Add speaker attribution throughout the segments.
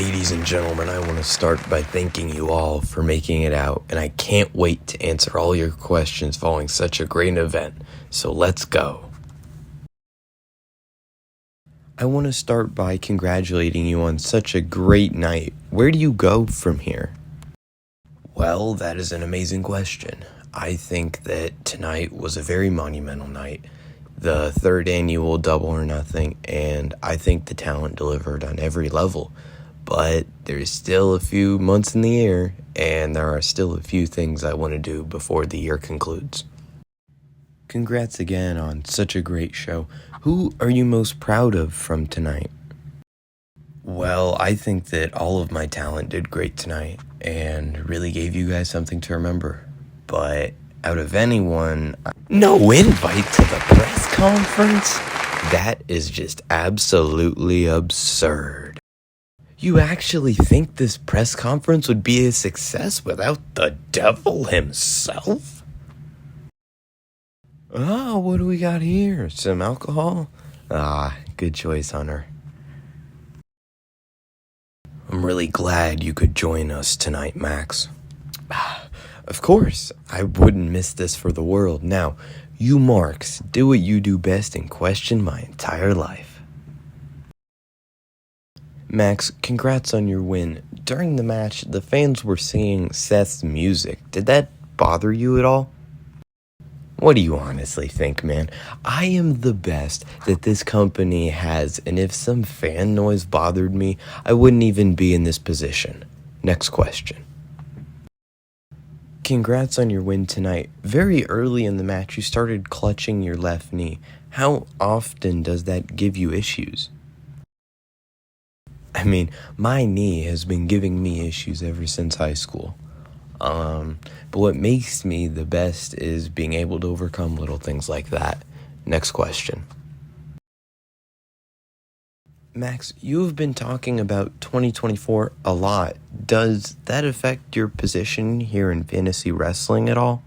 Speaker 1: Ladies and gentlemen, I want to start by thanking you all for making it out, and I can't wait to answer all your questions following such a great event, so let's go. I want to start by congratulating you on such a great night. Where do you go from here? Well, that is an amazing question. I think that tonight was a very monumental night, the third annual Double or Nothing, and I think the talent delivered on every level. But there's still a few months in the air, and there are still a few things I want to do before the year concludes. Congrats again on such a great show. Who are you most proud of from tonight? Well, I think that all of my talent did great tonight and really gave you guys something to remember. But out of anyone, no invite to the press conference? That is just absolutely absurd. You actually think this press conference would be a success without the devil himself? Oh, what do we got here? Some alcohol? Good choice, Hunter. I'm really glad you could join us tonight, Max. Of course, I wouldn't miss this for the world. Now, you marks, do what you do best and question my entire life. Max, congrats on your win. During the match, the fans were singing Seth's music. Did that bother you at all? What do you honestly think, man? I am the best that this company has, and if some fan noise bothered me, I wouldn't even be in this position. Next question. Congrats on your win tonight. Very early in the match, you started clutching your left knee. How often does that give you issues? I mean, my knee has been giving me issues ever since high school. But what makes me the best is being able to overcome little things like that. Next question. Max, you have been talking about 2024 a lot. Does that affect your position here in fantasy wrestling at all?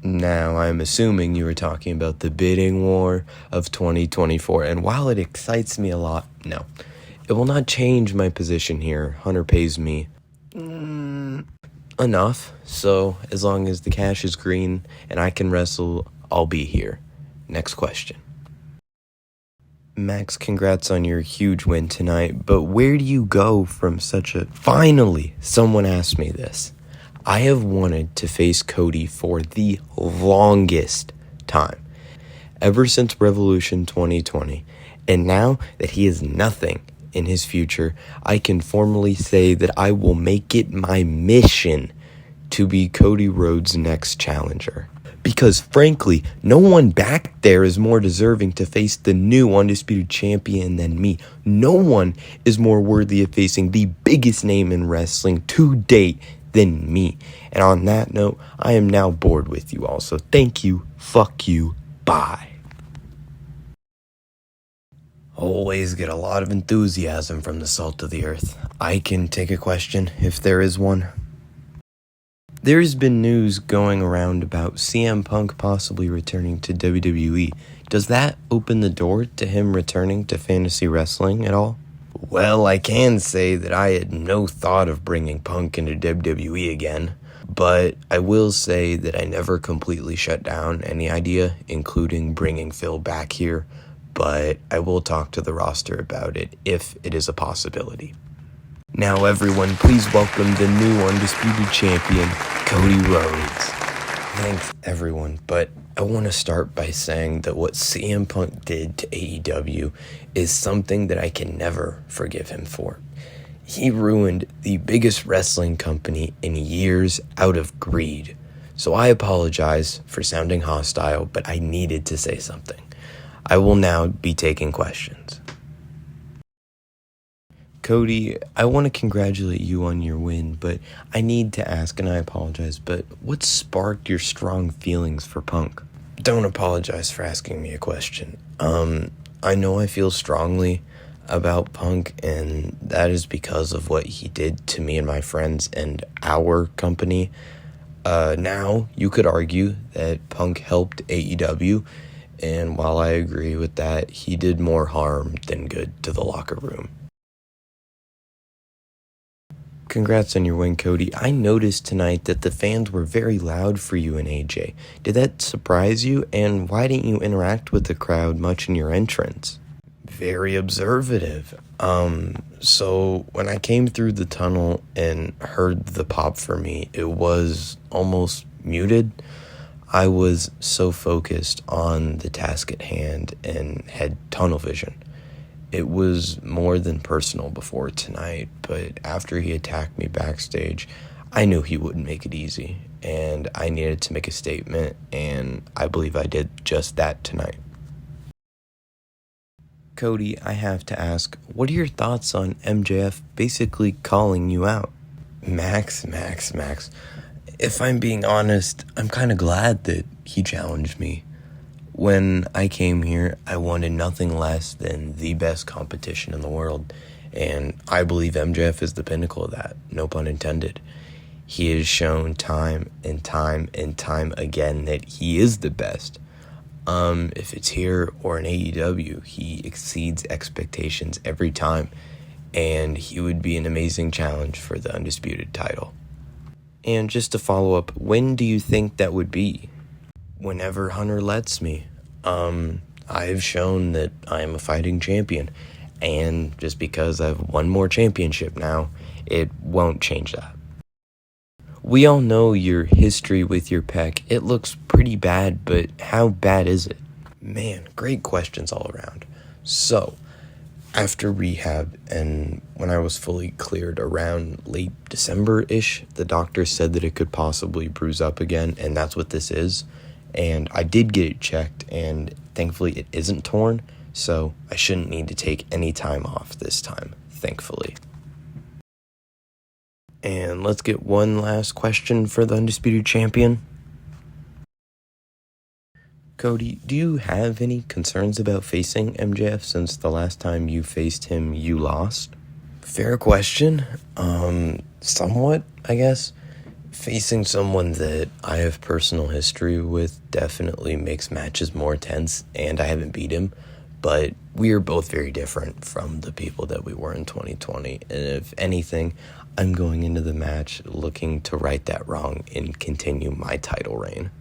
Speaker 1: Now, I'm assuming you were talking about the bidding war of 2024, and while it excites me a lot, no. It will not change my position here. Hunter pays me enough, so as long as the cash is green and I can wrestle, I'll be here. Next question. Max, congrats on your huge win tonight, but where do you go from such a... Finally, someone asked me this. I have wanted to face Cody for the longest time, ever since Revolution 2020, and now that he is nothing in his future, I can formally say that I will make it my mission to be Cody Rhodes' next challenger. Because frankly, no one back there is more deserving to face the new undisputed champion than me. No one is more worthy of facing the biggest name in wrestling to date than me. And on that note, I am now bored with you all. So thank you, fuck you, bye. Always get a lot of enthusiasm from the salt of the earth. I can take a question if there is one. There's been news going around about CM Punk possibly returning to WWE. Does that open the door to him returning to fantasy wrestling at all? Well, I can say that I had no thought of bringing Punk into WWE again, but I will say that I never completely shut down any idea, including bringing Phil back here, but I will talk to the roster about it if it is a possibility. Now everyone, please welcome the new undisputed champion, Cody Rhodes. Thanks everyone, but I want to start by saying that what CM Punk did to AEW is something that I can never forgive him for. He ruined the biggest wrestling company in years out of greed. So I apologize for sounding hostile, but I needed to say something. I will now be taking questions. Cody, I want to congratulate you on your win, but I need to ask, and I apologize, but what sparked your strong feelings for Punk? Don't apologize for asking me a question. I know I feel strongly about Punk, and that is because of what he did to me and my friends and our company. Now, you could argue that Punk helped AEW, and while I agree with that, he did more harm than good to the locker room. Congrats on your win, Cody. I noticed tonight that the fans were very loud for you and AJ. Did that surprise you? And why didn't you interact with the crowd much in your entrance? Very observative. So when I came through the tunnel and heard the pop for me, it was almost muted. I was so focused on the task at hand and had tunnel vision. It was more than personal before tonight, but after he attacked me backstage, I knew he wouldn't make it easy, and I needed to make a statement, and I believe I did just that tonight. Cody, I have to ask, what are your thoughts on MJF basically calling you out? Max. If I'm being honest, I'm kind of glad that he challenged me. When I came here, I wanted nothing less than the best competition in the world, and I believe MJF is the pinnacle of that, no pun intended. He has shown time and time again that he is the best. If it's here or in AEW, he exceeds expectations every time, and he would be an amazing challenge for the Undisputed title. And just to follow up, when do you think that would be? Whenever Hunter lets me. I've shown that I am a fighting champion, and just because I've won more championship now, it won't change that. We all know your history with your pec. It looks pretty bad, but how bad is it? Man, great questions all around. So, after rehab and when I was fully cleared around late December-ish, the doctor said that it could possibly bruise up again, and that's what this is. And I did get it checked, and thankfully it isn't torn, so I shouldn't need to take any time off this time, thankfully. And let's get one last question for the Undisputed Champion. Cody, do you have any concerns about facing MJF since the last time you faced him, you lost? Fair question. Somewhat, I guess. Facing someone that I have personal history with definitely makes matches more tense, and I haven't beat him, but we are both very different from the people that we were in 2020, and if anything, I'm going into the match looking to right that wrong and continue my title reign.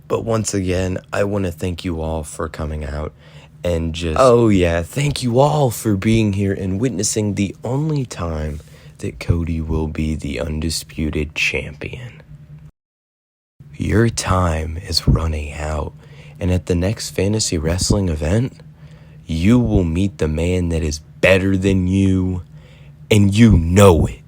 Speaker 1: But once again, I want to thank you all for coming out and thank you all for being here and witnessing the only time that Cody will be the Undisputed Champion. Your time is running out, and at the next fantasy wrestling event, you will meet the man that is better than you, and you know it.